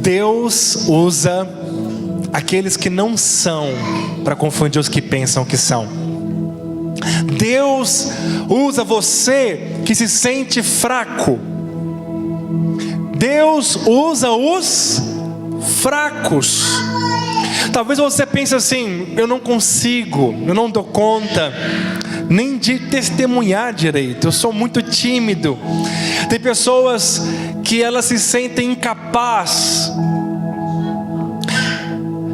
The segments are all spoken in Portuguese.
Deus usa aqueles que não são para confundir os que pensam que são. Deus usa você que se sente fraco. Deus usa os fracos. Talvez você pense assim: eu não consigo, eu não dou conta nem de testemunhar direito, eu sou muito tímido. Tem pessoas que elas se sentem incapazes.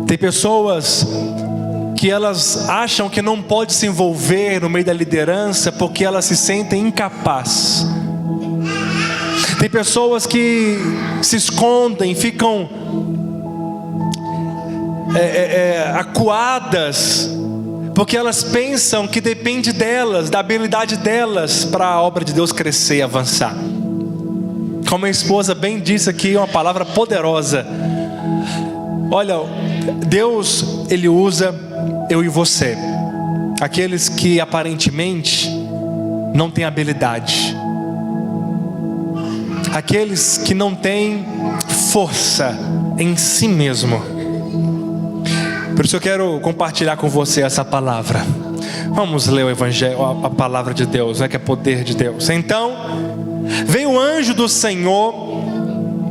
Tem pessoas que elas acham que não pode se envolver no meio da liderança porque elas se sentem incapazes. Tem pessoas que se escondem, ficam acuadas, porque elas pensam que depende delas, da habilidade delas, para a obra de Deus crescer e avançar. Como minha esposa bem disse aqui, uma palavra poderosa. Olha, Deus, Ele usa eu e você, aqueles que aparentemente não têm habilidade, aqueles que não têm força em si mesmo. Por isso eu quero compartilhar com você essa palavra. Vamos ler o Evangelho, a palavra de Deus, que é poder de Deus. Então veio o anjo do Senhor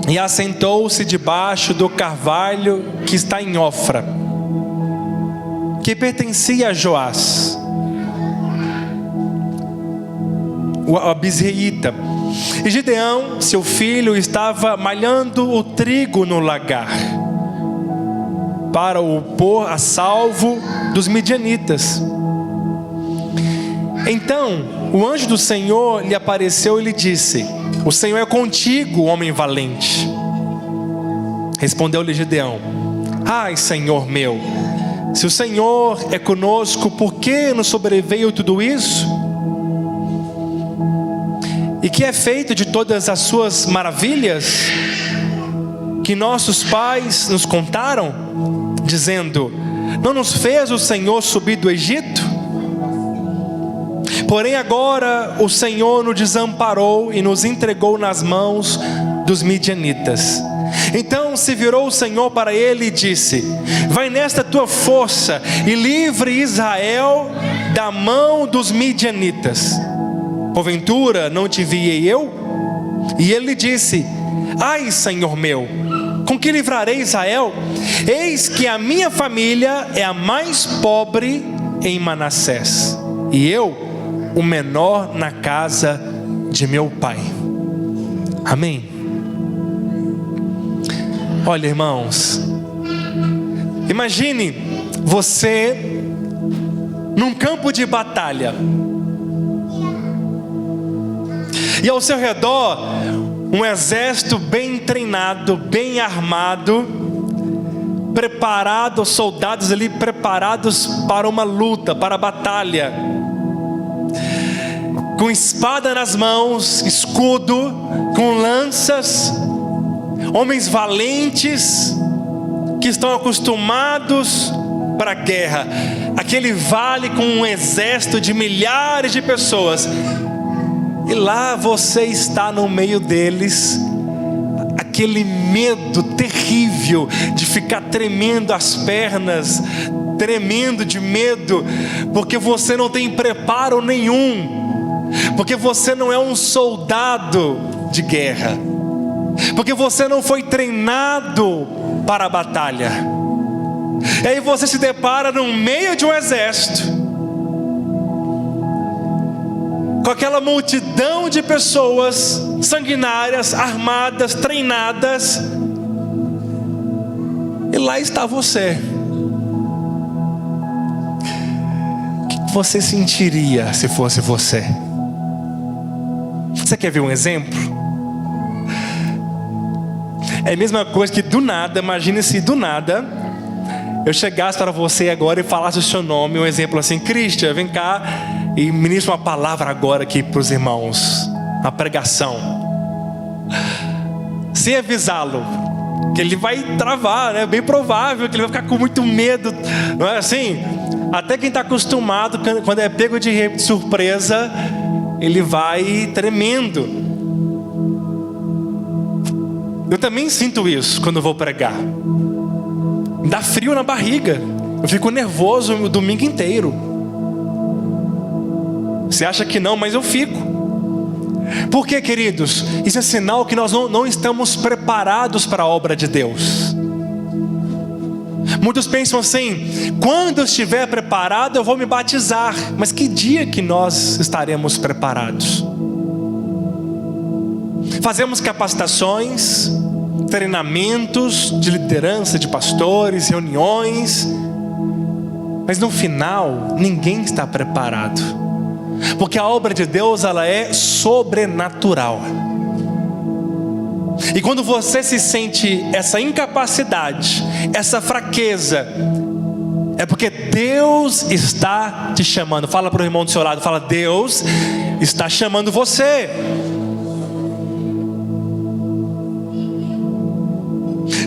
e assentou-se debaixo do carvalho que está em Ofra, que pertencia a Joás, o abisreíta. E Gideão, seu filho, estava malhando o trigo no lagar, para o pôr a salvo dos midianitas. Então o anjo do Senhor lhe apareceu e lhe disse: o Senhor é contigo, homem valente. Respondeu-lhe Gideão: ai, Senhor meu, se o Senhor é conosco, por que nos sobreveio tudo isso? E que é feito de todas as suas maravilhas que nossos pais nos contaram, dizendo: não nos fez o Senhor subir do Egito? Porém agora o Senhor nos desamparou e nos entregou nas mãos dos midianitas. Então se virou o Senhor para ele e disse: vai nesta tua força e livre Israel da mão dos midianitas. Porventura não te enviei eu? E ele lhe disse: ai, Senhor meu, com que livrarei Israel? Eis que a minha família é a mais pobre em Manassés, e eu o menor na casa de meu pai. Amém. Olha, irmãos, imagine você num campo de batalha, e ao seu redor um exército bem treinado, bem armado, preparado, soldados ali preparados para uma luta, para a batalha, com espada nas mãos, escudo, com lanças, homens valentes que estão acostumados para a guerra. Aquele vale com um exército de milhares de pessoas, e lá você está no meio deles. Aquele medo terrível de ficar tremendo as pernas, tremendo de medo, porque você não tem preparo nenhum, porque você não é um soldado de guerra, porque você não foi treinado para a batalha. E aí você se depara no meio de um exército, com aquela multidão de pessoas sanguinárias, armadas, treinadas, e lá está você. O que você sentiria se fosse você? Você quer ver um exemplo? É a mesma coisa que do nada, imagine se do nada eu chegasse para você agora e falasse o seu nome, um exemplo assim: Christian, vem cá e ministra uma palavra agora aqui para os irmãos, uma pregação, sem avisá-lo, que ele vai travar, né? Bem provável que ele vai ficar com muito medo, não é assim? Até quem está acostumado, quando é pego de surpresa, ele vai tremendo. Eu também sinto isso quando eu vou pregar. Dá frio na barriga. Eu fico nervoso o domingo inteiro. Você acha que não, mas eu fico. Por quê, queridos? Isso é sinal que nós não estamos preparados para a obra de Deus. Muitos pensam assim: quando eu estiver preparado eu vou me batizar. Mas que dia que nós estaremos preparados? Fazemos capacitações, treinamentos de liderança, de pastores, reuniões, mas no final ninguém está preparado, porque a obra de Deus, ela é sobrenatural. E quando você se sente essa incapacidade, essa fraqueza, é porque Deus está te chamando. Fala para o irmão do seu lado, fala: Deus está chamando você.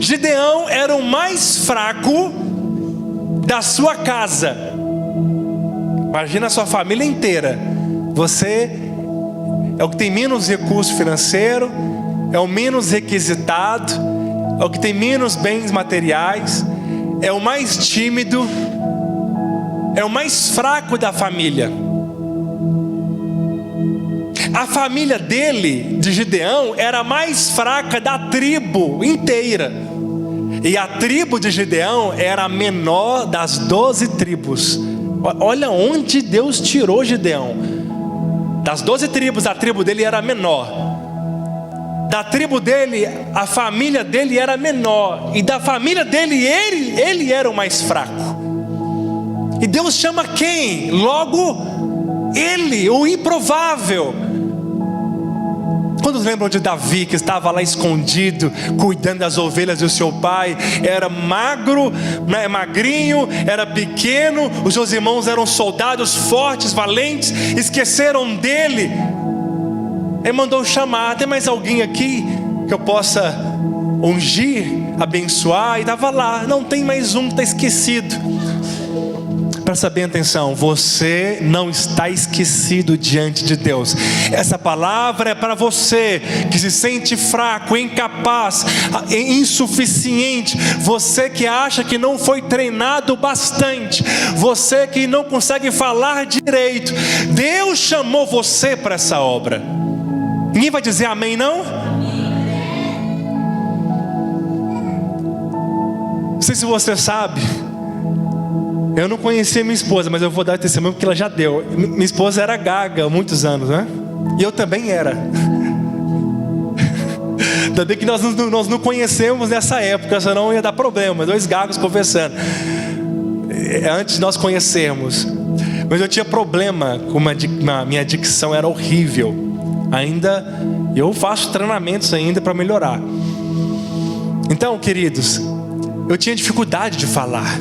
Gideão era o mais fraco da sua casa. Imagina a sua família inteira. Você é o que tem menos recurso financeiro, é o menos requisitado, é o que tem menos bens materiais, é o mais tímido, é o mais fraco da família. A família dele, de Gideão, era a mais fraca da tribo inteira. E a tribo de Gideão era a menor das 12 tribos. Olha onde Deus tirou Gideão. Das 12 tribos, a tribo dele era a menor. Da tribo dele, a família dele era a menor. E da família dele, ele era o mais fraco. E Deus chama quem? Logo, ele, o improvável. Quantos lembram de Davi, que estava lá escondido, cuidando das ovelhas do seu pai? Era magro, magrinho, era pequeno. Os seus irmãos eram soldados fortes, valentes. Esqueceram dele. Ele mandou chamar: tem mais alguém aqui que eu possa ungir, abençoar? E estava lá: não, tem mais um que está esquecido. Presta bem atenção, você não está esquecido diante de Deus. Essa palavra é para você que se sente fraco, incapaz, insuficiente. Você que acha que não foi treinado bastante. Você que não consegue falar direito. Deus chamou você para essa obra. Ninguém vai dizer amém, não? Não sei se você sabe, eu não conhecia minha esposa, mas eu vou dar testemunho porque ela já deu. Minha esposa era gaga há muitos anos, né? E eu também era. Ainda bem que nós não conhecemos nessa época, senão ia dar problema. 2 gagos conversando antes de nós conhecermos. Mas eu tinha problema com minha dicção, era horrível. Ainda eu faço treinamentos ainda para melhorar. Então, queridos, eu tinha dificuldade de falar.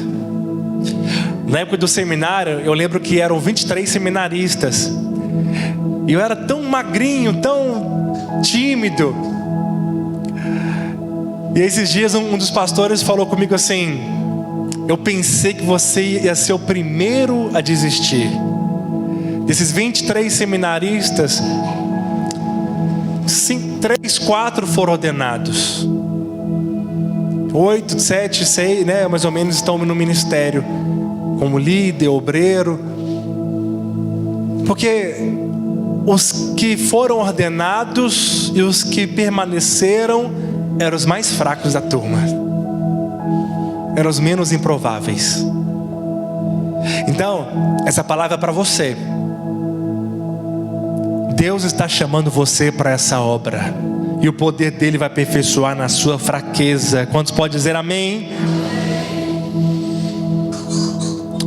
Na época do seminário, eu lembro que eram 23 seminaristas. E eu era tão magrinho, tão tímido. E esses dias um dos pastores falou comigo assim: eu pensei que você ia ser o primeiro a desistir. Desses 23 seminaristas, 3, 4 foram ordenados. 8, 7, 6, né, mais ou menos estão no ministério, como líder, obreiro. Porque os que foram ordenados e os que permaneceram eram os mais fracos da turma, eram os menos improváveis. Então, essa palavra é para você. Deus está chamando você para essa obra, e o poder dele vai aperfeiçoar na sua fraqueza. Quantos podem dizer amém?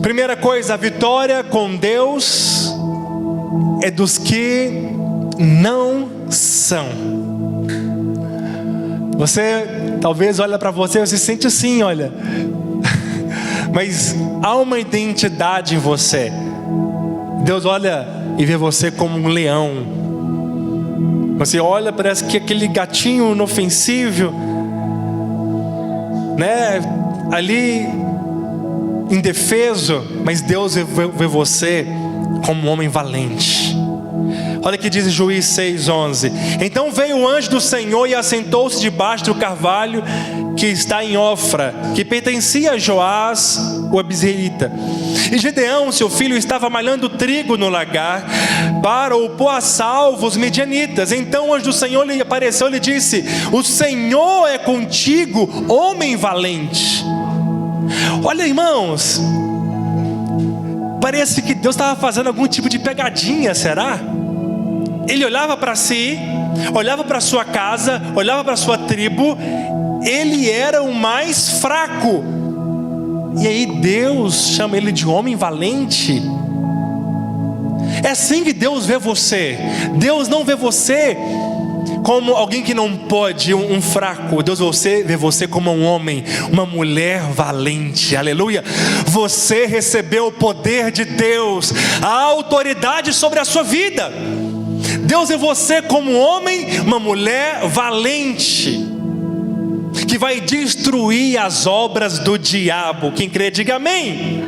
Primeira coisa, a vitória com Deus é dos que não são. Você talvez olha para você e se sente assim, olha, mas há uma identidade em você. Deus olha e vê você como um leão. Você olha, parece que aquele gatinho inofensível, né, ali indefeso, mas Deus vê você como um homem valente, Olha o que diz Juízes 6:11. Então veio o anjo do Senhor e assentou-se debaixo do carvalho que está em Ofra, que pertencia a Joás, o abisrelita. E Gideão, seu filho, estava malhando trigo no lagar para o pôr a salvo os midianitas. Então o anjo do Senhor lhe apareceu e lhe disse: o Senhor é contigo, homem valente. Olha, irmãos, parece que Deus estava fazendo algum tipo de pegadinha, será? Ele olhava para si, olhava para sua casa, olhava para sua tribo. Ele era o mais fraco. E aí Deus chama ele de homem valente. É assim que Deus vê você. Deus não vê você como alguém que não pode, um fraco. Deus vê você como um homem, uma mulher valente. Aleluia. Você recebeu o poder de Deus, a autoridade sobre a sua vida. Deus vê você como um homem, uma mulher valente, que vai destruir as obras do diabo. Quem crê, diga amém.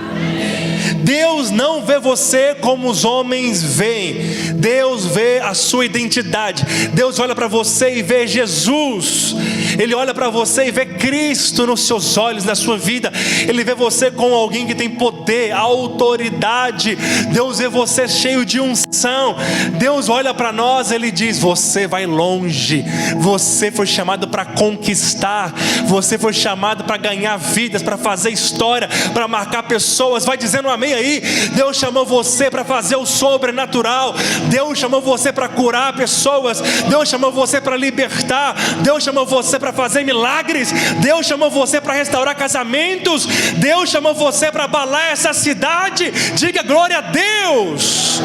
Deus não vê você como os homens veem. Deus vê a sua identidade. Deus olha para você e vê Jesus. Ele olha para você e vê Cristo nos seus olhos, na sua vida. Ele vê você como alguém que tem poder, autoridade. Deus vê você cheio de unção. Deus olha para nós e Ele diz: você vai longe. Você foi chamado para conquistar. Você foi chamado para ganhar vidas, para fazer história, para marcar pessoas. Vai dizendo amém aí. Deus chamou você para fazer o sobrenatural. Deus chamou você para curar pessoas. Deus chamou você para libertar. Deus chamou você para fazer milagres. Deus chamou você para restaurar casamentos. Deus chamou você para abalar essa cidade. Diga glória a Deus.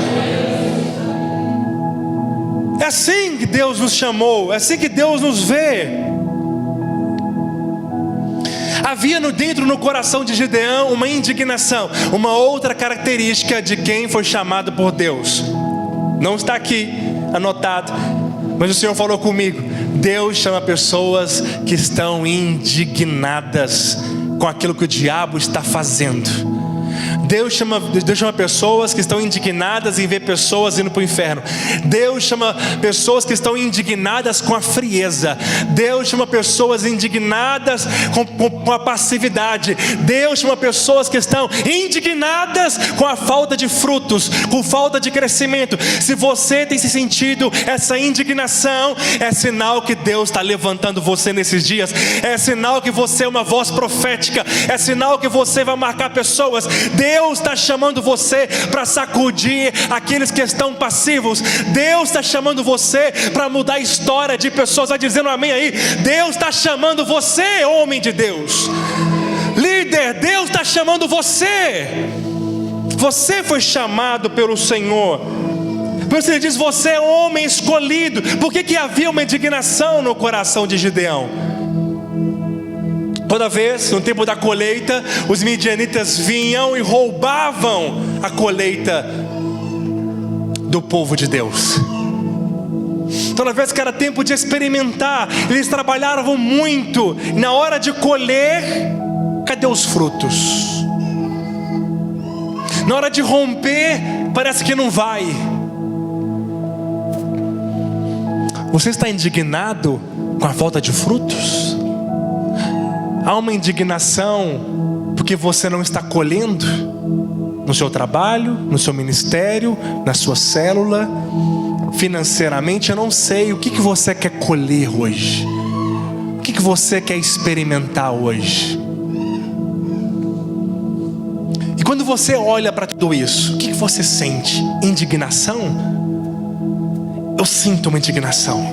É assim que Deus nos chamou. É assim que Deus nos vê. Havia dentro no coração de Gideão uma indignação, uma outra característica de quem foi chamado por Deus. Não está aqui anotado, mas o Senhor falou comigo. Deus chama pessoas que estão indignadas com aquilo que o diabo está fazendo. Deus chama pessoas que estão indignadas em ver pessoas indo para o inferno. Deus chama pessoas que estão indignadas com a frieza. Deus chama pessoas indignadas com a passividade. Deus chama pessoas que estão indignadas com a falta de frutos, com falta de crescimento. Se você tem se sentido essa indignação, é sinal que Deus está levantando você nesses dias. É sinal que você é uma voz profética. É sinal que você vai marcar pessoas. Deus está chamando você para sacudir aqueles que estão passivos. Deus está chamando você para mudar a história de pessoas. Vai dizendo amém aí. Deus está chamando você, homem de Deus, líder. Deus está chamando você. Você foi chamado pelo Senhor. Por isso Ele diz: você é homem escolhido. Por que havia uma indignação no coração de Gideão? Toda vez, no tempo da colheita, os midianitas vinham e roubavam a colheita do povo de Deus. Toda vez que era tempo de experimentar, eles trabalhavam muito. Na hora de colher, cadê os frutos? Na hora de romper, parece que não vai. Você está indignado com a falta de frutos? Há uma indignação porque você não está colhendo no seu trabalho, no seu ministério, na sua célula, financeiramente. Eu não sei o que você quer colher hoje. O que você quer experimentar hoje? E quando você olha para tudo isso, o que você sente? Indignação? Eu sinto uma indignação.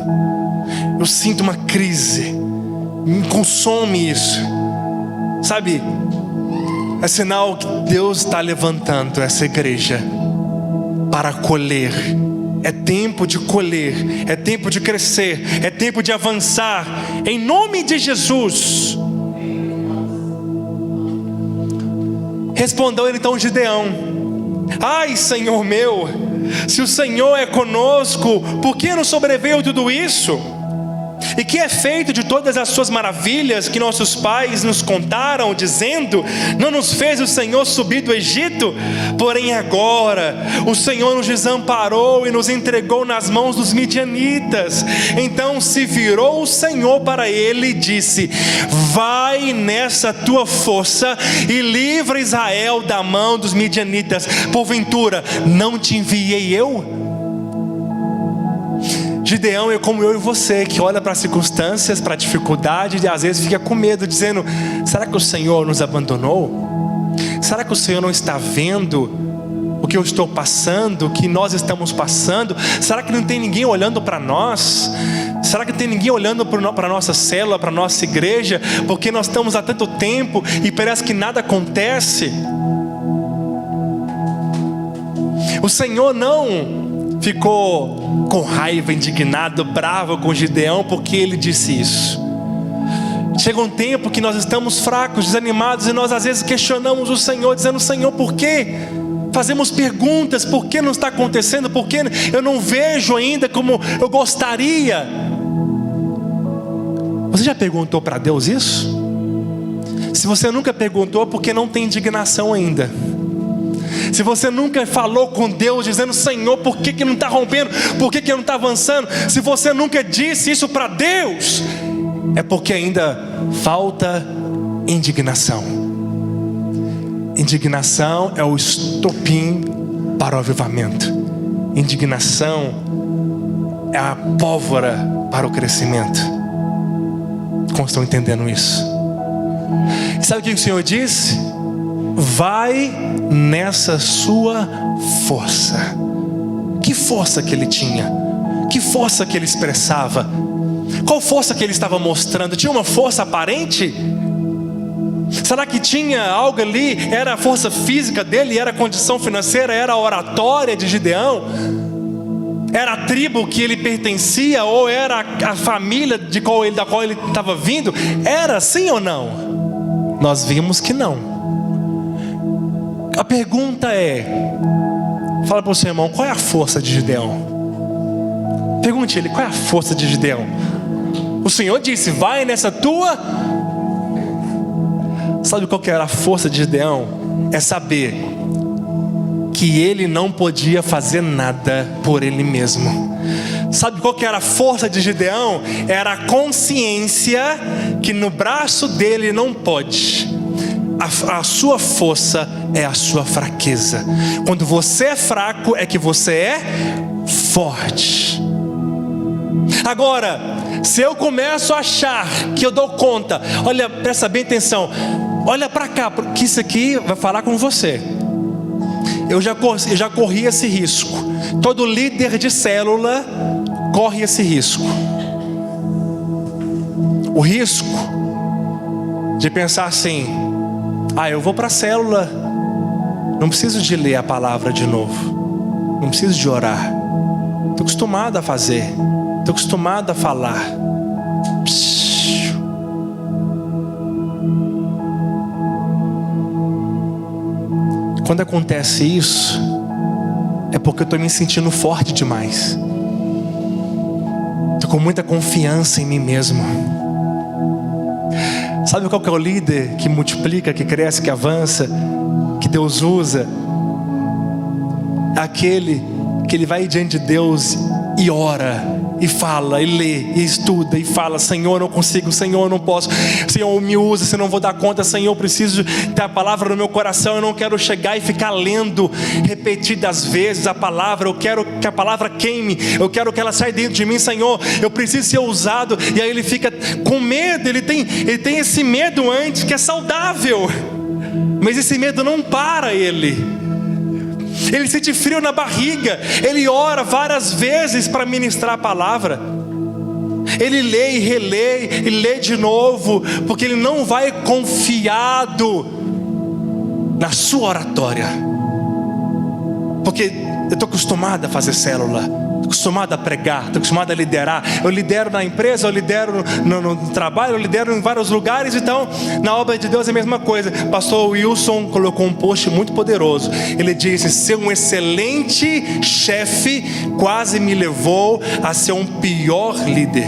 Eu sinto uma crise. Me consome isso, sabe? É sinal que Deus está levantando essa igreja para colher. É tempo de colher, é tempo de crescer, é tempo de avançar, em nome de Jesus. Respondeu ele então Gideão: ai, Senhor meu, se o Senhor é conosco, por que nos sobreveio tudo isso? E que é feito de todas as suas maravilhas que nossos pais nos contaram, dizendo: não nos fez o Senhor subir do Egito? Porém agora o Senhor nos desamparou e nos entregou nas mãos dos midianitas. Então se virou o Senhor para ele e disse: vai nessa tua força e livra Israel da mão dos midianitas. Porventura não te enviei eu? Gideão é como eu e você, que olha para as circunstâncias, para a dificuldade, e às vezes fica com medo, dizendo: será que o Senhor nos abandonou? Será que o Senhor não está vendo o que eu estou passando, o que nós estamos passando? Será que não tem ninguém olhando para nós? Será que tem ninguém olhando para a nossa célula, para a nossa igreja? Porque nós estamos há tanto tempo e parece que nada acontece. O Senhor não ficou com raiva, indignado, bravo com Gideão porque ele disse isso. Chega um tempo que nós estamos fracos, desanimados, e nós às vezes questionamos o Senhor, dizendo: Senhor, por quê? Fazemos perguntas: por que não está acontecendo? Por que eu não vejo ainda como eu gostaria? Você já perguntou para Deus isso? Se você nunca perguntou, porque não tem indignação ainda. Se você nunca falou com Deus dizendo: Senhor, por que não está rompendo? Por que não está avançando? Se você nunca disse isso para Deus, é porque ainda falta indignação. Indignação é o estopim para o avivamento. Indignação é a pólvora para o crescimento. Como estão entendendo isso? E sabe o que o Senhor disse? Vai nessa sua força. Que força que ele tinha? Que força que ele expressava? Qual força que ele estava mostrando? Tinha uma força aparente? Será que tinha algo ali? Era a força física dele? Era a condição financeira? Era a oratória de Gideão? Era a tribo que ele pertencia? Ou era a família da qual ele estava vindo? Era sim ou não? Nós vimos que não. A pergunta é: fala para o seu irmão, qual é a força de Gideão? Pergunte ele, qual é a força de Gideão? O Senhor disse: vai nessa tua. Sabe qual que era a força de Gideão? É saber que ele não podia fazer nada por ele mesmo. Sabe qual que era a força de Gideão? Era a consciência que no braço dele não pode. A sua força é a sua fraqueza. Quando você é fraco é que você é forte. Agora, se eu começo a achar que eu dou conta, olha, presta bem atenção, olha para cá, porque isso aqui vai falar com você. Eu já corri esse risco. Todo líder de célula corre esse risco. O risco de pensar assim: eu vou para a célula, não preciso de ler a palavra de novo, não preciso de orar, estou acostumado a fazer, estou acostumado a falar. Quando acontece isso, é porque eu estou me sentindo forte demais, estou com muita confiança em mim mesmo. Sabe qual que é o líder que multiplica, que cresce, que avança, que Deus usa? Aquele que ele vai diante de Deus e ora, e fala, e lê, e estuda, e fala: Senhor, eu não consigo, Senhor, eu não posso, Senhor, me usa, se eu não vou dar conta, Senhor, eu preciso ter a palavra no meu coração. Eu não quero chegar e ficar lendo repetidas vezes a palavra. Eu quero que a palavra queime, eu quero que ela saia dentro de mim, Senhor, eu preciso ser usado. E aí ele fica com medo, ele tem esse medo antes, que é saudável, mas esse medo não para ele. Ele sente frio na barriga. Ele ora várias vezes para ministrar a palavra. Ele lê e relê e lê de novo, porque ele não vai confiado na sua oratória. Porque eu estou acostumado a fazer célula, estou acostumado a pregar, estou acostumado a liderar. Eu lidero na empresa, eu lidero no trabalho, eu lidero em vários lugares. Então, na obra de Deus é a mesma coisa. Pastor Wilson colocou um post muito poderoso. Ele disse: ser um excelente chefe quase me levou a ser um pior líder.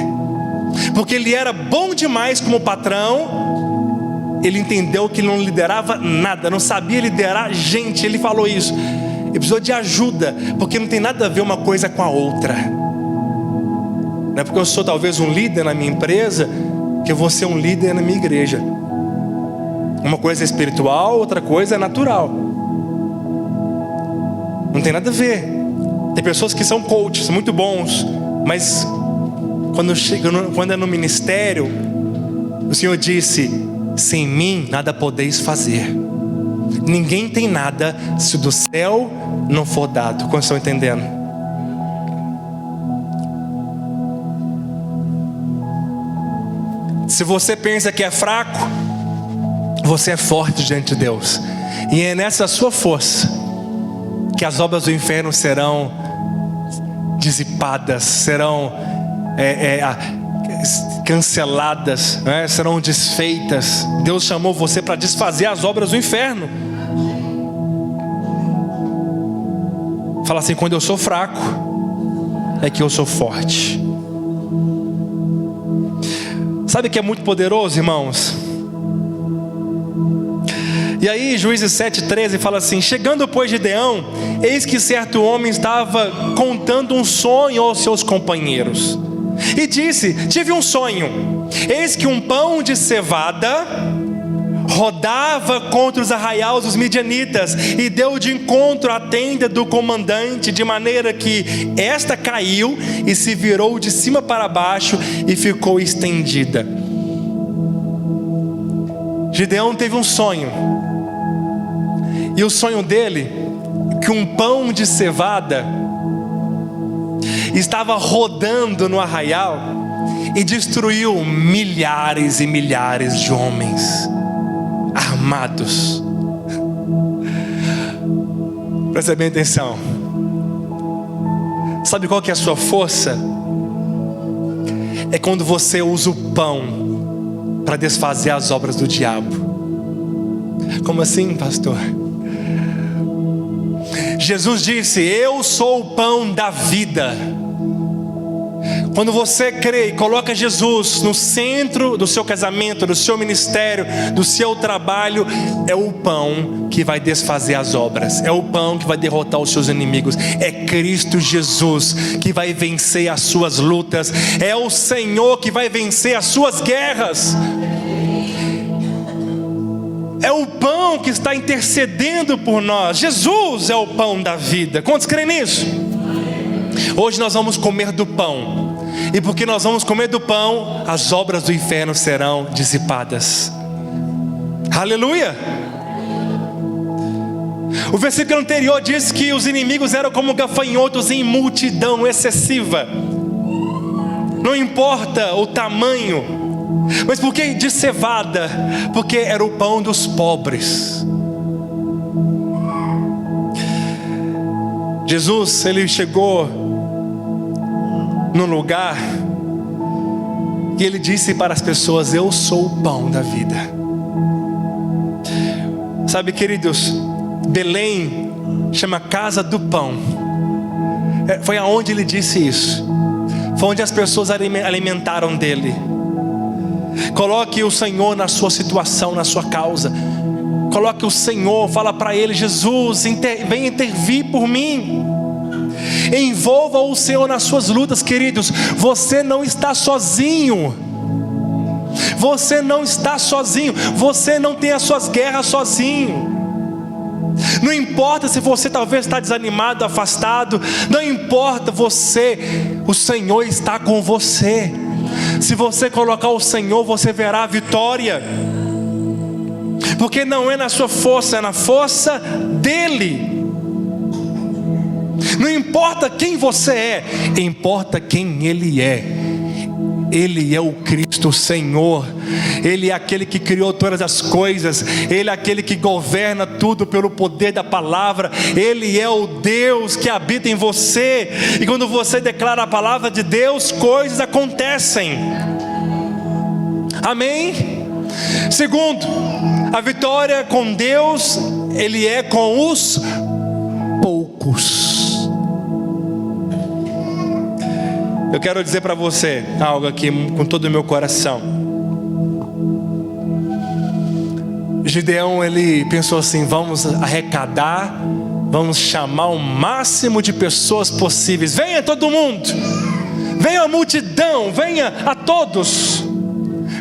porque ele era bom demais como patrão, ele entendeu que ele não liderava nada, não sabia liderar gente. Ele falou isso, ele precisou de ajuda, porque não tem nada a ver uma coisa com a outra. Não é porque eu sou talvez um líder na minha empresa, que eu vou ser um líder na minha igreja. Uma coisa é espiritual, outra coisa é natural. Não tem nada a ver. Tem pessoas que são coaches, muito bons, mas quando é no ministério, o Senhor disse: sem mim nada podeis fazer. Ninguém tem nada se do céu não for dado. Como estão entendendo? Se você pensa que é fraco, você é forte diante de Deus. E é nessa sua força que as obras do inferno serão dissipadas, serão canceladas, né? Serão desfeitas. Deus chamou você para desfazer as obras do inferno. Fala assim: quando eu sou fraco, é que eu sou forte. Sabe que é muito poderoso, irmãos? E aí Juízes 7,13 fala assim: chegando pois Gideão, eis que certo homem estava contando um sonho aos seus companheiros, e disse: tive um sonho, eis que um pão de cevada rodava contra os arraiais dos midianitas, e deu de encontro à tenda do comandante, de maneira que esta caiu e se virou de cima para baixo e ficou estendida. Gideão teve um sonho, e o sonho dele, que um pão de cevada estava rodando no arraial e destruiu milhares e milhares de homens armados. Presta bem atenção. Sabe qual que é a sua força? É quando você usa o pão para desfazer as obras do diabo. Como assim, pastor? Jesus disse: eu sou o pão da vida. Quando você crê e coloca Jesus no centro do seu casamento, do seu ministério, do seu trabalho, é o pão que vai desfazer as obras, é o pão que vai derrotar os seus inimigos. É Cristo Jesus que vai vencer as suas lutas, é o Senhor que vai vencer as suas guerras. É o pão que está intercedendo por nós. Jesus é o pão da vida. Quantos creem nisso? Hoje nós vamos comer do pão, e porque nós vamos comer do pão, as obras do inferno serão dissipadas. Aleluia! O versículo anterior diz que os inimigos eram como gafanhotos em multidão excessiva. Não importa o tamanho. Mas por que de cevada? Porque era o pão dos pobres. Jesus, ele chegou num lugar e ele disse para as pessoas: eu sou o pão da vida. Sabe, queridos, Belém chama casa do pão. Foi aonde ele disse isso. Foi onde as pessoas alimentaram dele. Coloque o Senhor na sua situação, na sua causa. Coloque o Senhor, fala para ele: Jesus, vem intervir por mim. Envolva o Senhor nas suas lutas, queridos. Você não está sozinho. Você não está sozinho. Você não tem as suas guerras sozinho. Não importa se você talvez está desanimado, afastado. Não importa, o Senhor está com você. Se você colocar o Senhor, você verá a vitória. Porque não é na sua força, é na força dEle. Não importa quem você é, importa quem Ele é. Ele é o Cristo, o Senhor. Ele é aquele que criou todas as coisas. Ele é aquele que governa tudo pelo poder da palavra. Ele é o Deus que habita em você. E quando você declara a palavra de Deus, coisas acontecem. Amém? Segundo, a vitória com Deus, Ele é com os poucos. Eu quero dizer para você algo aqui com todo o meu coração. Gideão, ele pensou assim: vamos arrecadar, vamos chamar o máximo de pessoas possíveis. Venha todo mundo, venha a multidão, venha a todos.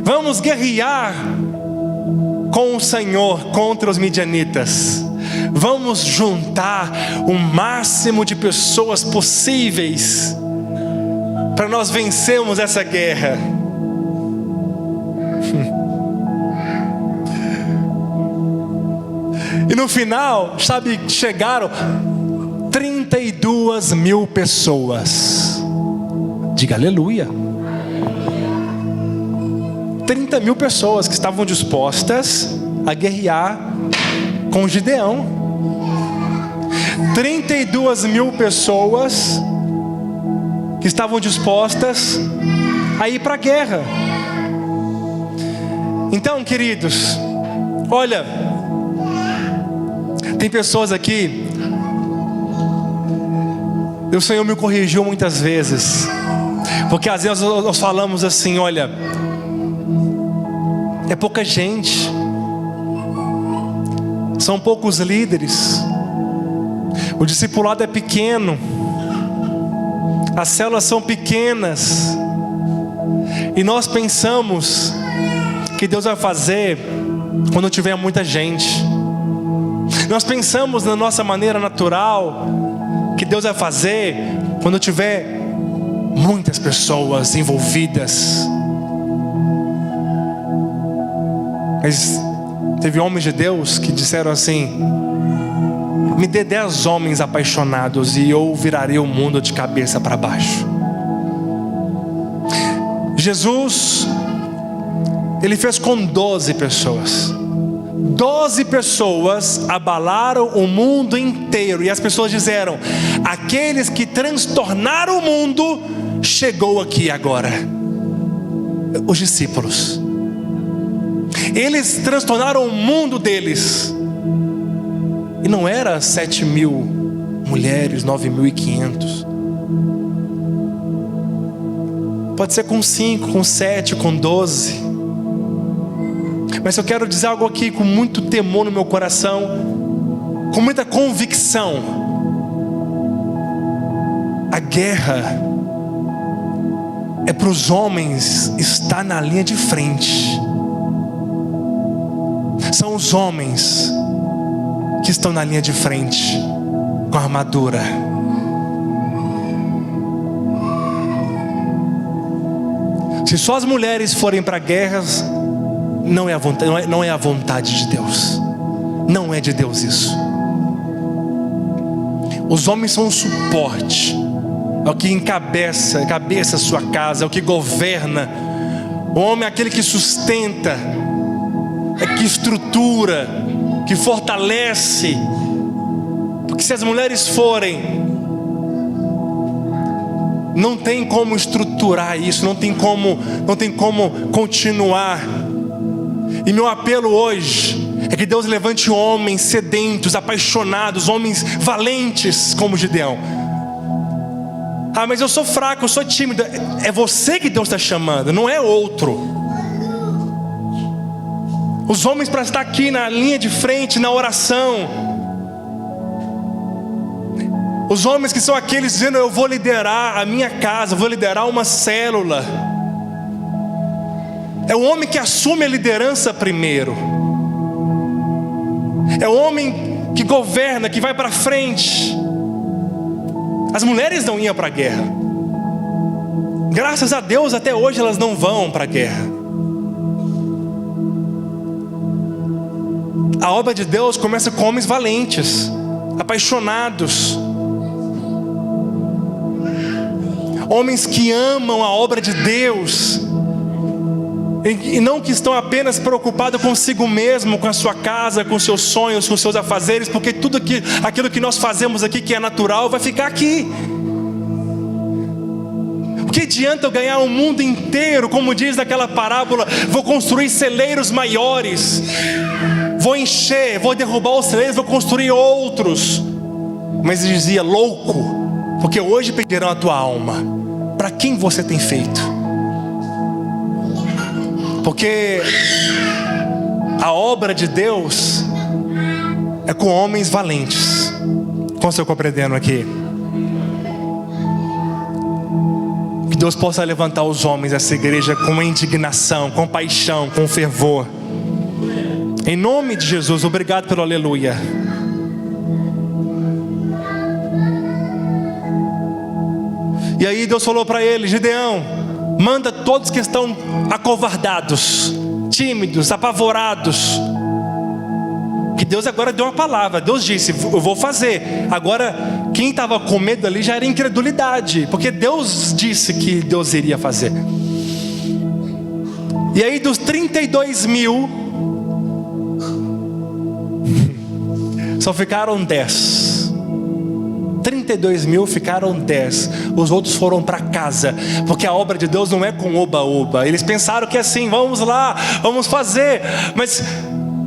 Vamos guerrear com o Senhor contra os midianitas. Vamos juntar o máximo de pessoas possíveis para nós vencermos essa guerra. E no final, sabe, chegaram 32 mil pessoas. Diga aleluia. 30 mil pessoas que estavam dispostas a guerrear com Gideão. 32 mil pessoas que estavam dispostas a ir para a guerra. Então, queridos, olha, tem pessoas aqui, o Senhor me corrigiu muitas vezes, porque às vezes nós falamos assim: olha, é pouca gente, são poucos líderes, o discipulado é pequeno, as células são pequenas, e nós pensamos que Deus vai fazer quando tiver muita gente. Nós pensamos na nossa maneira natural que Deus vai fazer quando tiver muitas pessoas envolvidas. Mas teve homens de Deus que disseram assim: me dê 10 homens apaixonados e eu virarei o mundo de cabeça para baixo. Jesus, ele fez com 12 pessoas. 12 pessoas abalaram o mundo inteiro. E as pessoas disseram: aqueles que transtornaram o mundo chegou aqui agora. Os discípulos, eles transtornaram o mundo deles. E não era 7.000 mulheres, 9.500. Pode ser com 5, com 7, com 12. Mas eu quero dizer algo aqui com muito temor no meu coração, com muita convicção. A guerra é para os homens estar na linha de frente. São os homens que estão na linha de frente, com a armadura. Se só as mulheres forem para guerras, não é a vontade de Deus. Não é de Deus isso. Os homens são o suporte, é o que encabeça a sua casa, é o que governa. O homem é aquele que sustenta, é que estrutura, que fortalece. Porque se as mulheres forem, não tem como estruturar isso, não tem como continuar. E meu apelo hoje é que Deus levante homens sedentos, apaixonados, homens valentes como Gideão. Ah, mas eu sou fraco, eu sou tímido. É você que Deus está chamando, não é outro. Os homens para estar aqui na linha de frente, na oração. Os homens que são aqueles dizendo: eu vou liderar a minha casa, vou liderar uma célula. É o homem que assume a liderança primeiro. É o homem que governa, que vai para frente. As mulheres não iam para a guerra. Graças a Deus até hoje elas não vão para a guerra. A obra de Deus começa com homens valentes, apaixonados, homens que amam a obra de Deus, e não que estão apenas preocupados consigo mesmo, com a sua casa, com seus sonhos, com seus afazeres, porque tudo aquilo que nós fazemos aqui, que é natural, vai ficar aqui. O que adianta eu ganhar o mundo inteiro? Como diz naquela parábola: vou construir celeiros maiores, vou encher, vou derrubar os celeiros, vou construir outros. Mas ele dizia: louco, porque hoje perderão a tua alma. para quem você tem feito. Porque a obra de Deus é com homens valentes. Como estou compreendendo aqui? Que Deus possa levantar os homens dessa igreja com indignação, com paixão, com fervor. Em nome de Jesus, obrigado pelo aleluia. E aí Deus falou para ele: Gideão, manda todos que estão acovardados, tímidos, apavorados. Que Deus agora deu uma palavra. Deus disse: eu vou fazer. Agora quem estava com medo ali já era incredulidade, porque Deus disse que Deus iria fazer. E aí dos 32 mil só ficaram 10. 32 mil ficaram 10. Os outros foram para casa. Porque a obra de Deus não é com oba-oba. Eles pensaram que assim, vamos lá, vamos fazer. Mas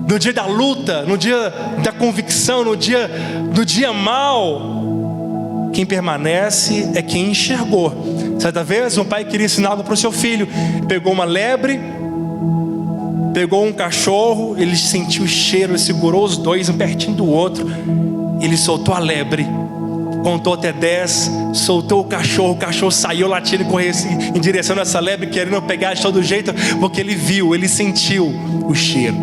no dia da luta, no dia da convicção, no dia mal, quem permanece é quem enxergou. Certa vez um pai queria ensinar algo para o seu filho. Pegou uma lebre, pegou um cachorro, ele sentiu o cheiro, ele segurou os dois um pertinho do outro. Ele soltou a lebre, contou até 10, soltou o cachorro saiu latindo e correu em direção a essa lebre, querendo pegar de todo jeito, porque ele viu, ele sentiu o cheiro.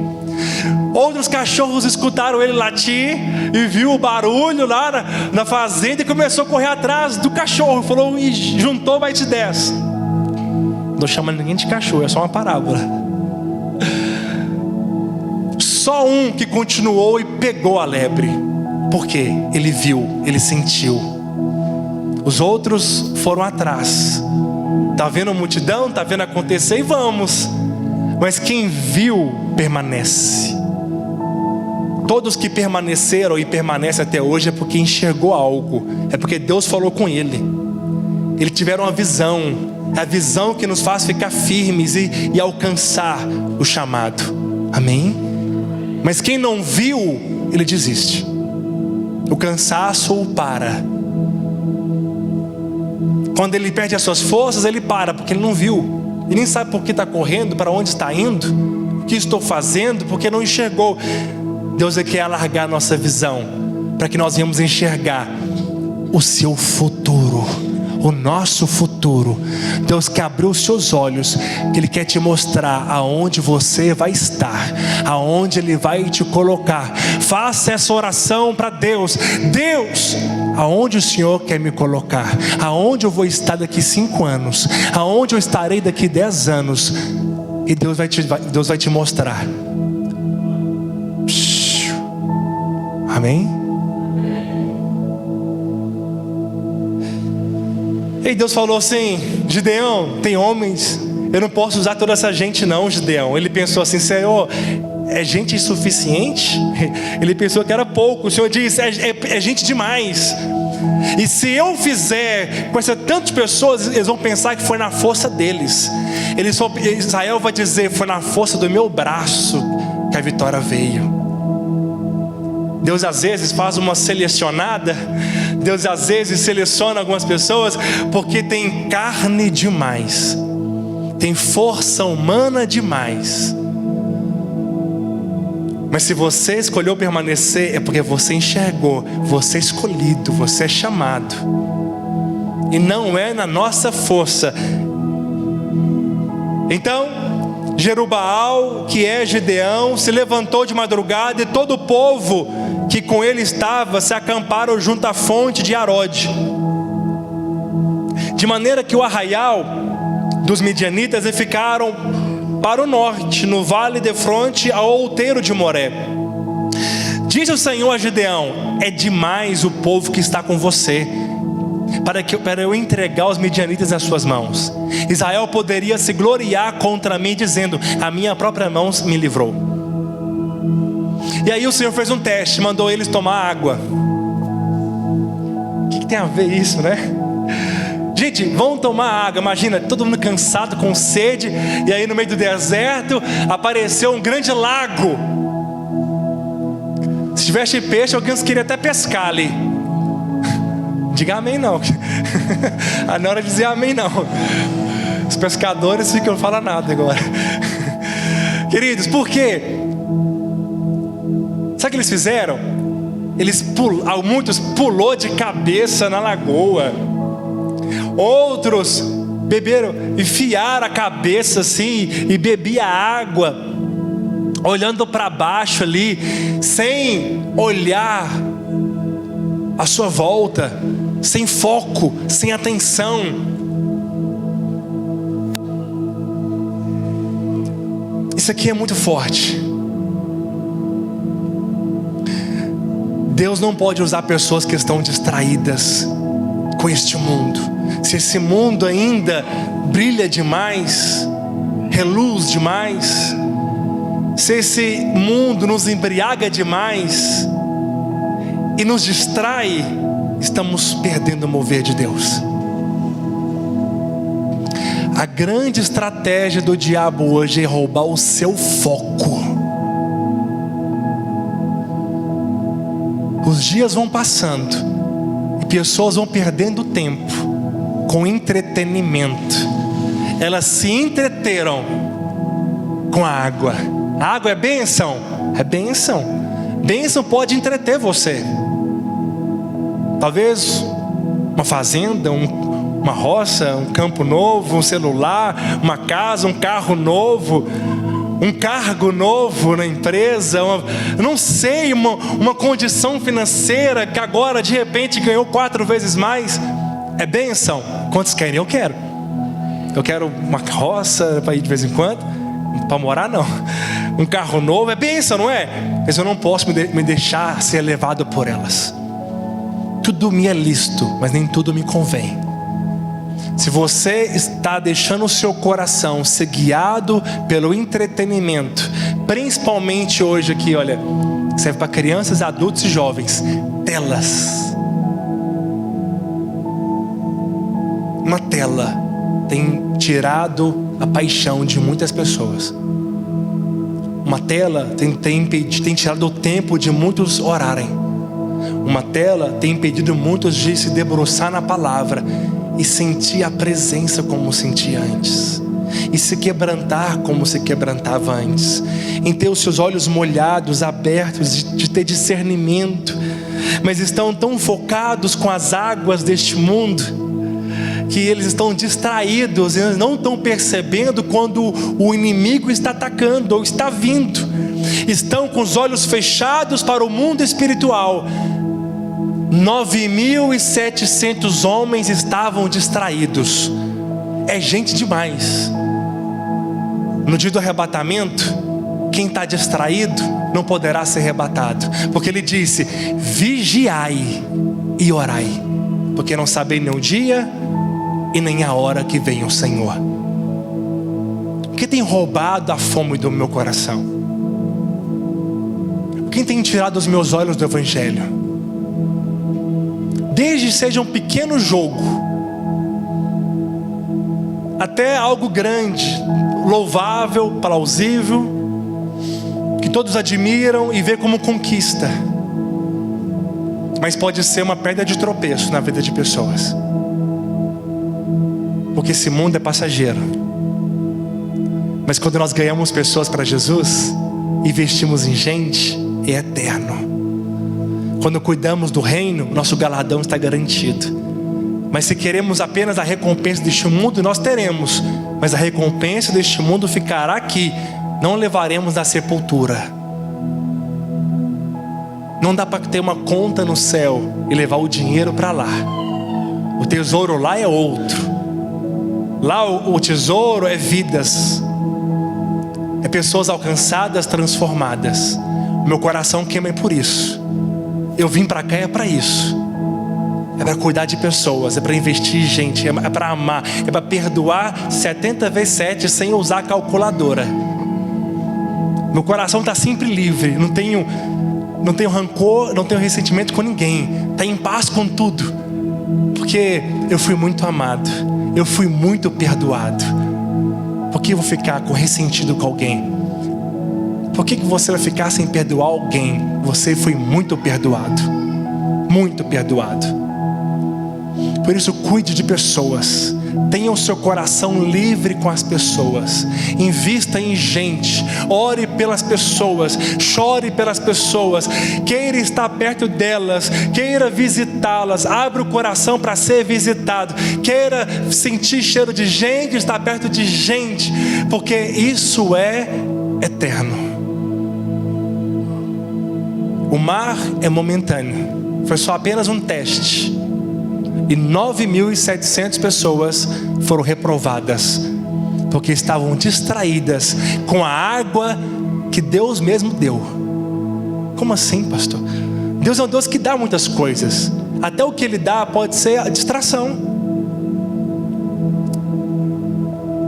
Outros cachorros escutaram ele latir e viu o barulho lá na fazenda e começou a correr atrás do cachorro. Falou e juntou mais de 10. Não estou chamando ninguém de cachorro, é só uma parábola. Só um que continuou e pegou a lebre. Por quê? Ele viu, ele sentiu. Os outros foram atrás. Está vendo a multidão? Está vendo acontecer? E vamos. Mas quem viu, permanece. Todos que permaneceram e permanecem até hoje é porque enxergou algo. É porque Deus falou com ele. Eles tiveram uma visão. É a visão que nos faz ficar firmes e alcançar o chamado. Amém? Mas quem não viu, ele desiste. O cansaço o para. Quando ele perde as suas forças, ele para, porque ele não viu. Ele nem sabe por que está correndo, para onde está indo, o que estou fazendo, porque não enxergou. Deus quer alargar a nossa visão, para que nós venhamos enxergar o seu futuro, o nosso futuro. Deus quer abrir os seus olhos, que Ele quer te mostrar aonde você vai estar, aonde Ele vai te colocar. Faça essa oração para Deus. Deus, aonde o Senhor quer me colocar? Aonde eu vou estar daqui 5 anos? Aonde eu estarei daqui 10 anos? E Deus vai te mostrar. Amém? E Deus falou assim: Gideão, tem homens, eu não posso usar toda essa gente não, Gideão. Ele pensou assim: Senhor, é gente insuficiente? Ele pensou que era pouco. O Senhor disse: é gente demais. E se eu fizer com essas tantas pessoas, eles vão pensar que foi na força deles. Israel vai dizer: foi na força do meu braço que a vitória veio. Deus às vezes faz uma selecionada. Deus às vezes seleciona algumas pessoas porque tem carne demais, tem força humana demais. Mas se você escolheu permanecer, é porque você enxergou, você é escolhido, você é chamado. E não é na nossa força. Então Jerubaal, que é Gideão, se levantou de madrugada, e todo o povo que com ele estava se acamparam junto à fonte de Arode, de maneira que o arraial dos midianitas ficaram para o norte, no vale de fronte ao outeiro de Moré. Disse o Senhor a Gideão: é demais o povo que está com você, para eu entregar os midianitas nas suas mãos. Israel poderia se gloriar contra mim, dizendo: a minha própria mão me livrou. E aí o Senhor fez um teste, mandou eles tomar água. O que tem a ver isso, né? Gente, vão tomar água. Imagina, todo mundo cansado, com sede. E aí no meio do deserto apareceu um grande lago. Se tivesse peixe, alguém queria até pescar ali. Diga amém não. Na hora de dizer amém não. Os pescadores ficam, não falam nada agora. Queridos, por quê? Sabe o que eles fizeram? Muitos pulou de cabeça na lagoa. Outros beberam, enfiaram a cabeça assim e bebia água, olhando para baixo ali, sem olhar à sua volta, sem foco, sem atenção. Isso aqui é muito forte. Deus não pode usar pessoas que estão distraídas com este mundo. Se esse mundo ainda brilha demais, reluz demais, se esse mundo nos embriaga demais e nos distrai, estamos perdendo o mover de Deus. A grande estratégia do diabo hoje é roubar o seu foco. Os dias vão passando e pessoas vão perdendo tempo com entretenimento. Elas se entreteram com a água. A água é bênção? É bênção. Bênção pode entreter você. Talvez uma fazenda, uma roça, um campo novo, um celular, uma casa, um carro novo, um cargo novo na empresa, não sei, uma condição financeira que agora de repente ganhou 4 vezes mais. É bênção? Quantos querem? Eu quero. Eu quero uma roça para ir de vez em quando, para morar não. Um carro novo é bênção, não é? Mas eu não posso me deixar ser levado por elas. Tudo me é lícito, mas nem tudo me convém. Se você está deixando o seu coração ser guiado pelo entretenimento, principalmente hoje aqui, olha, serve para crianças, adultos e jovens, telas. Uma tela tem tirado a paixão de muitas pessoas. Uma tela tem tirado o tempo de muitos orarem. Uma tela tem impedido muitos de se debruçar na palavra e sentir a presença como sentia antes, e se quebrantar como se quebrantava antes, em ter os seus olhos molhados, abertos, de ter discernimento. Mas estão tão focados com as águas deste mundo, que eles estão distraídos, eles não estão percebendo quando o inimigo está atacando ou está vindo. Estão com os olhos fechados para o mundo espiritual. 9.700 homens estavam distraídos. É gente demais. No dia do arrebatamento, quem está distraído não poderá ser arrebatado, porque ele disse: vigiai e orai, porque não sabem nem o dia e nem a hora que vem o Senhor. O que tem roubado a fome do meu coração? Quem tem tirado os meus olhos do Evangelho? Desde seja um pequeno jogo até algo grande, louvável, plausível, que todos admiram e vê como conquista, mas pode ser uma pedra de tropeço na vida de pessoas, porque esse mundo é passageiro. Mas quando nós ganhamos pessoas para Jesus, investimos em gente, é eterno. Quando cuidamos do reino, nosso galardão está garantido. Mas se queremos apenas a recompensa deste mundo, nós teremos, mas a recompensa deste mundo ficará aqui. Não levaremos na sepultura. Não dá para ter uma conta no céu e levar o dinheiro para lá. O tesouro lá é outro. Lá o tesouro é vidas, é pessoas alcançadas, transformadas. O meu coração queima por isso. Eu vim para cá é para isso. É para cuidar de pessoas, é para investir em gente, é para amar, é para perdoar 70 vezes 7 sem usar a calculadora. Meu coração está sempre livre, não tenho rancor, não tenho ressentimento com ninguém, está em paz com tudo, porque eu fui muito amado, eu fui muito perdoado. Por que eu vou ficar ressentido com alguém? Por que você vai ficar sem perdoar alguém? Você foi muito perdoado. Muito perdoado. Por isso, cuide de pessoas. Tenha o seu coração livre com as pessoas. Invista em gente. Ore pelas pessoas. Chore pelas pessoas. Queira estar perto delas. Queira visitá-las. Abra o coração para ser visitado. Queira sentir cheiro de gente, estar perto de gente, porque isso é eterno. O mar é momentâneo. Foi só apenas um teste. E 9.700 pessoas foram reprovadas, porque estavam distraídas com a água que Deus mesmo deu. Como assim, pastor? Deus é um Deus que dá muitas coisas. Até o que Ele dá pode ser a distração.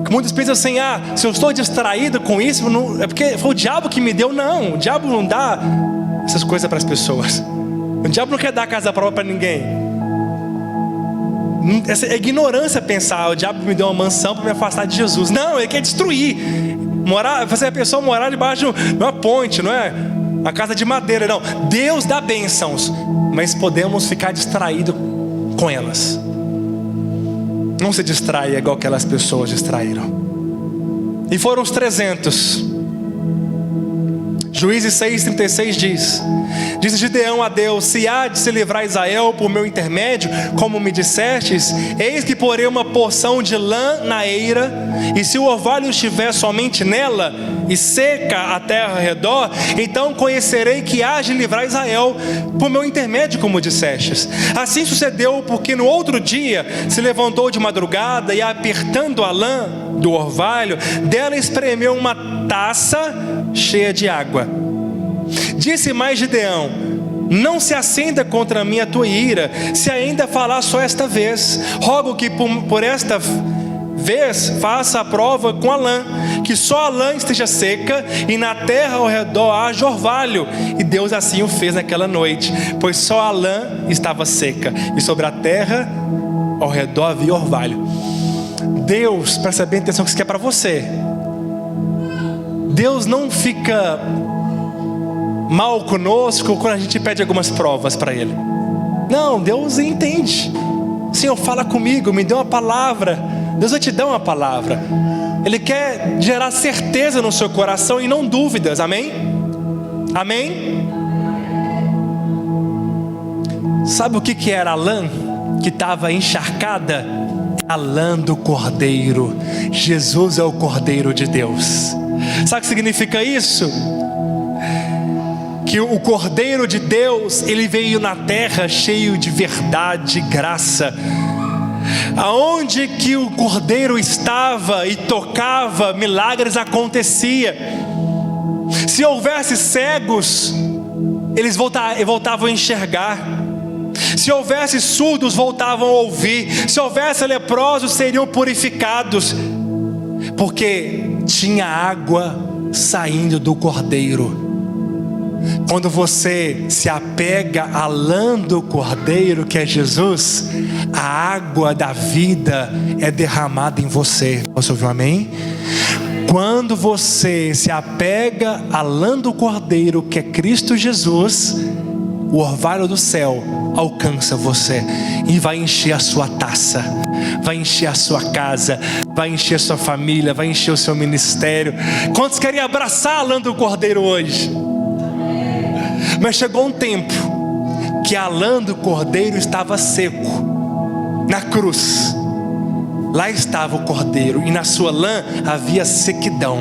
Muitos pensam assim: se eu estou distraído com isso, não, é porque foi o diabo que me deu. Não, o diabo não dá essas coisas para as pessoas. O diabo não quer dar casa própria para ninguém. Essa é ignorância pensar: o diabo me deu uma mansão para me afastar de Jesus. Não, ele quer destruir, fazer a pessoa morar debaixo de uma ponte, não é a casa de madeira. Não, Deus dá bênçãos, mas podemos ficar distraídos com elas. Não se distraia igual aquelas pessoas distraíram. E foram os 300. Juízes 6,36 diz: disse Gideão a Deus: se há de se livrar Israel por meu intermédio, como me dissestes, eis que porei uma porção de lã na eira, e se o orvalho estiver somente nela, e seca a terra ao redor, então conhecerei que há de livrar Israel por meu intermédio, como dissestes. Assim sucedeu, porque no outro dia se levantou de madrugada, e apertando a lã do orvalho, dela espremeu uma taça cheia de água. Disse mais Gideão: não se acenda contra mim a tua ira, se ainda falar só esta vez. Rogo que por esta vez faça a prova com a lã, que só a lã esteja seca, e na terra ao redor haja orvalho. E Deus assim o fez naquela noite, pois só a lã estava seca, e sobre a terra ao redor havia orvalho. Deus, presta bem atenção que isso aqui é para você. Deus não fica mal conosco quando a gente pede algumas provas para Ele. Não, Deus entende. Senhor, fala comigo, me dê uma palavra. Deus vai te dar uma palavra. Ele quer gerar certeza no seu coração e não dúvidas, amém? Amém? Sabe o que era a lã que estava encharcada? A lã do Cordeiro. Jesus é o Cordeiro de Deus. Sabe o que significa isso? Que o Cordeiro de Deus, ele veio na terra cheio de verdade e graça. Aonde que o Cordeiro estava e tocava, milagres acontecia. Se houvesse cegos, eles voltavam a enxergar. Se houvesse surdos, voltavam a ouvir. Se houvesse leprosos, seriam purificados, porque tinha água saindo do Cordeiro. Quando você se apega à lã do Cordeiro, que é Jesus, a água da vida é derramada em você. Você ouviu amém? Quando você se apega à lã do Cordeiro, que é Cristo Jesus, o orvalho do céu alcança você e vai encher a sua taça, vai encher a sua casa, vai encher a sua família, vai encher o seu ministério. Quantos querem abraçar a lã do Cordeiro hoje? Mas chegou um tempo que a lã do Cordeiro estava seco. Na cruz, lá estava o Cordeiro, e na sua lã havia sequidão,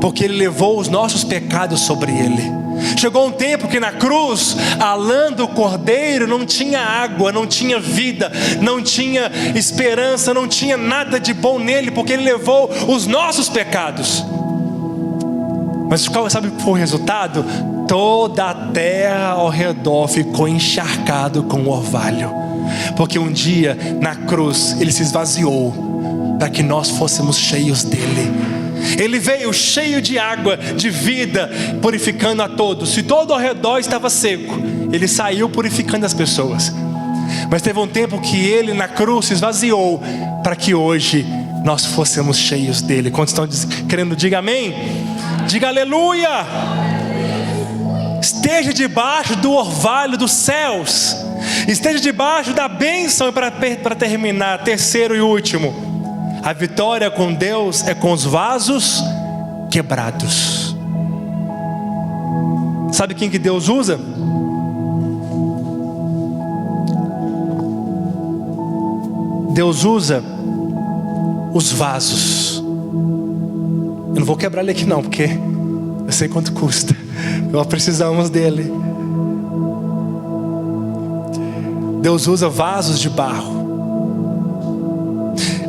porque Ele levou os nossos pecados sobre Ele. Chegou um tempo que na cruz, a lã do Cordeiro não tinha água, não tinha vida, não tinha esperança, não tinha nada de bom nele, porque Ele levou os nossos pecados. Mas sabe o que foi o resultado? Toda a terra ao redor ficou encharcado com o orvalho, porque um dia na cruz Ele se esvaziou para que nós fôssemos cheios dele. Ele veio cheio de água, de vida, purificando a todos. Se todo ao redor estava seco, Ele saiu purificando as pessoas. Mas teve um tempo que Ele na cruz se esvaziou para que hoje nós fôssemos cheios dele. Quantos estão querendo? Diga amém. Diga aleluia. Esteja debaixo do orvalho dos céus. Esteja debaixo da bênção. E para terminar, terceiro e último, a vitória com Deus é com os vasos quebrados. Sabe quem que Deus usa? Deus usa os vasos. Eu não vou quebrar ele aqui não, porque eu sei quanto custa. Nós precisamos dele. Deus usa vasos de barro.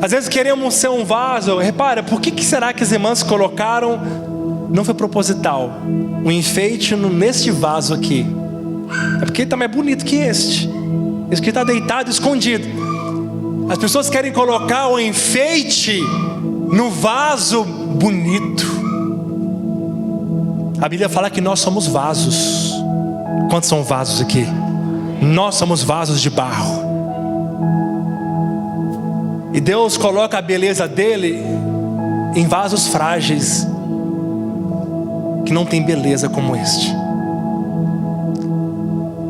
Às vezes queremos ser um vaso. Repara, por que será que as irmãs colocaram? Não foi proposital, um enfeite neste vaso aqui. É porque ele está mais bonito que este. Esse aqui está deitado, escondido. As pessoas querem colocar o enfeite no vaso bonito. A Bíblia fala que nós somos vasos. Quantos são vasos aqui? Nós somos vasos de barro. E Deus coloca a beleza dele em vasos frágeis, que não tem beleza como este.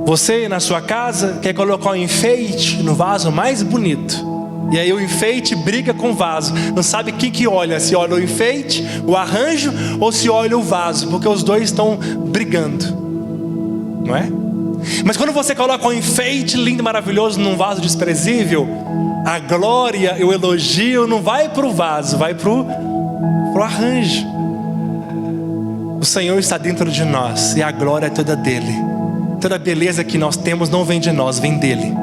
Você na sua casa quer colocar um enfeite no vaso mais bonito, e aí o enfeite briga com o vaso. Não sabe quem que olha, se olha o enfeite, o arranjo, ou se olha o vaso, porque os dois estão brigando, não é? Mas quando você coloca um enfeite lindo, maravilhoso num vaso desprezível, a glória e o elogio não vai para o vaso, vai para o arranjo. O Senhor está dentro de nós e a glória é toda dele. Toda a beleza que nós temos não vem de nós, vem dele.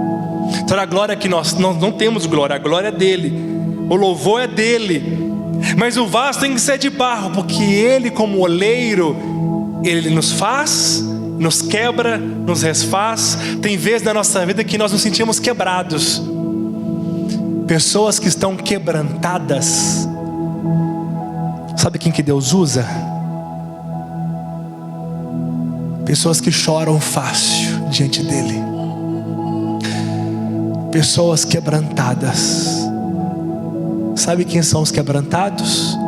Toda a glória que nós não temos glória, a glória é dele. O louvor é dele. Mas o vaso tem que ser de barro, porque ele, como oleiro, ele nos faz, nos quebra, nos desfaz. Tem vezes na nossa vida que nós nos sentimos quebrados. Pessoas que estão quebrantadas. Sabe quem que Deus usa? Pessoas que choram fácil diante dele. Pessoas quebrantadas. Sabe quem são os quebrantados?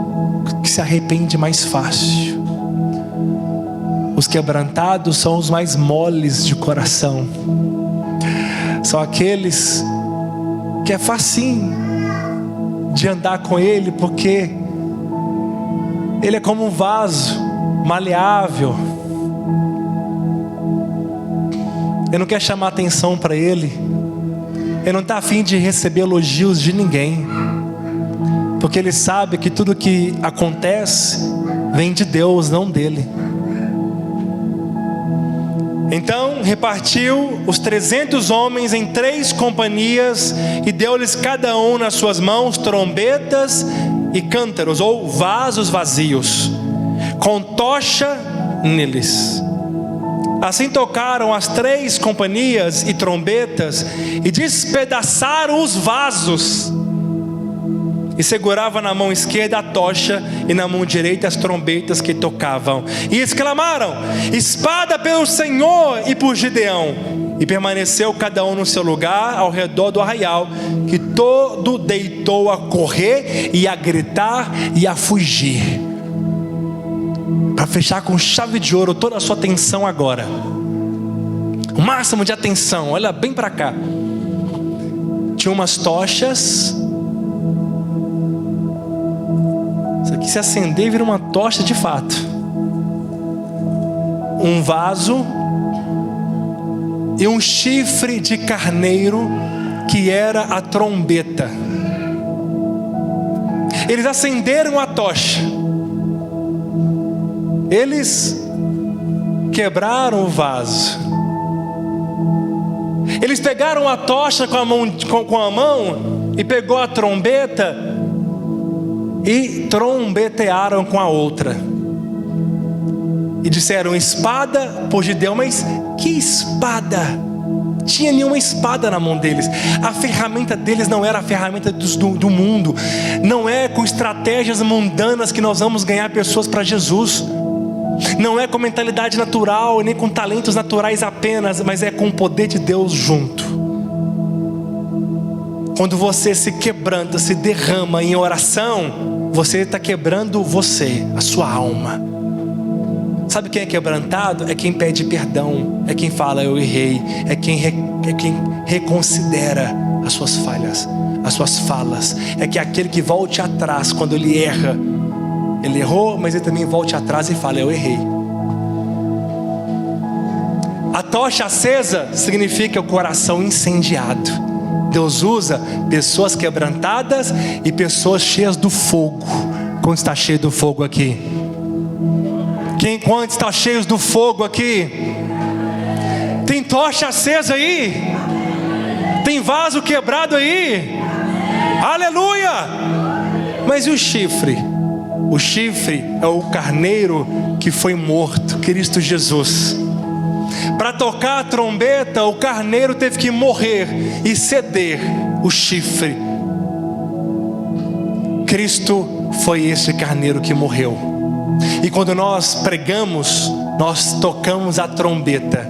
Que se arrepende mais fácil. Os quebrantados são os mais moles de coração. São aqueles que é facinho de andar com ele, porque ele é como um vaso maleável. Ele não quer chamar atenção para ele. Ele não está a fim de receber elogios de ninguém, porque ele sabe que tudo que acontece vem de Deus, não dele. Então repartiu os 300 homens em 3 companhias e deu-lhes cada um nas suas mãos trombetas e cântaros, ou vasos vazios, com tocha neles. Assim tocaram as 3 companhias e trombetas e despedaçaram os vasos. E segurava na mão esquerda a tocha e na mão direita as trombetas que tocavam. E exclamaram: espada pelo Senhor e por Gideão. E permaneceu cada um no seu lugar ao redor do arraial, que todo deitou a correr e a gritar e a fugir. Para fechar com chave de ouro toda a sua atenção agora, o máximo de atenção, olha bem para cá. Tinha umas tochas. Isso aqui se acender vira uma tocha de fato. Um vaso e um chifre de carneiro, que era a trombeta. Eles acenderam a tocha. Eles quebraram o vaso. Eles pegaram a tocha com a mão e pegou a trombeta e trombetearam com a outra. E disseram: espada por Gideão. Mas que espada? Tinha nenhuma espada na mão deles. A ferramenta deles não era a ferramenta do mundo. Não é com estratégias mundanas que nós vamos ganhar pessoas para Jesus. Não é com mentalidade natural, nem com talentos naturais apenas, mas é com o poder de Deus junto. Quando você se quebranta, se derrama em oração, você está quebrando você, a sua alma. Sabe quem é quebrantado? É quem pede perdão, é quem fala eu errei, é quem reconsidera as suas falhas, as suas falas. É que aquele que volte atrás quando ele erra. Ele errou, mas ele também volte atrás e fala eu errei. A tocha acesa significa o coração incendiado. Deus usa pessoas quebrantadas e pessoas cheias do fogo. Quando está cheio do fogo aqui? Quantos está cheios do fogo aqui? Tem tocha acesa aí? Tem vaso quebrado aí? Aleluia! Mas e o chifre? O chifre é o carneiro que foi morto, Cristo Jesus. Para tocar a trombeta, o carneiro teve que morrer e ceder o chifre. Cristo foi esse carneiro que morreu. E quando nós pregamos, nós tocamos a trombeta.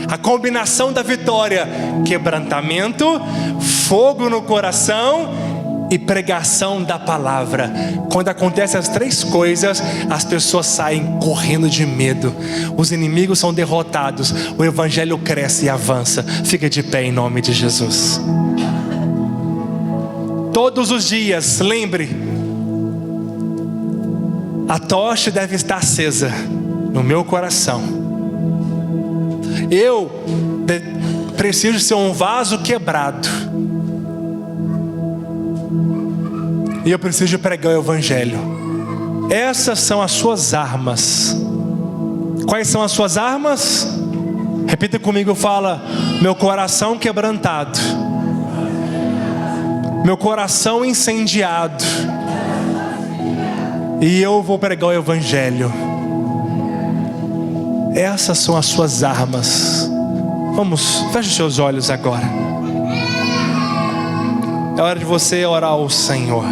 A combinação da vitória: quebrantamento, fogo no coração e pregação da palavra. Quando acontecem as três coisas, as pessoas saem correndo de medo. Os inimigos são derrotados. O evangelho cresce e avança. Fica de pé em nome de Jesus. Todos os dias, lembre: a tocha deve estar acesa no meu coração. Eu preciso ser um vaso quebrado. E eu preciso pregar o evangelho. Essas são as suas armas. Quais são as suas armas? Repita comigo, fala: meu coração quebrantado, meu coração incendiado, e eu vou pregar o evangelho. Essas são as suas armas. Vamos, feche os seus olhos agora. É hora de você orar ao Senhor.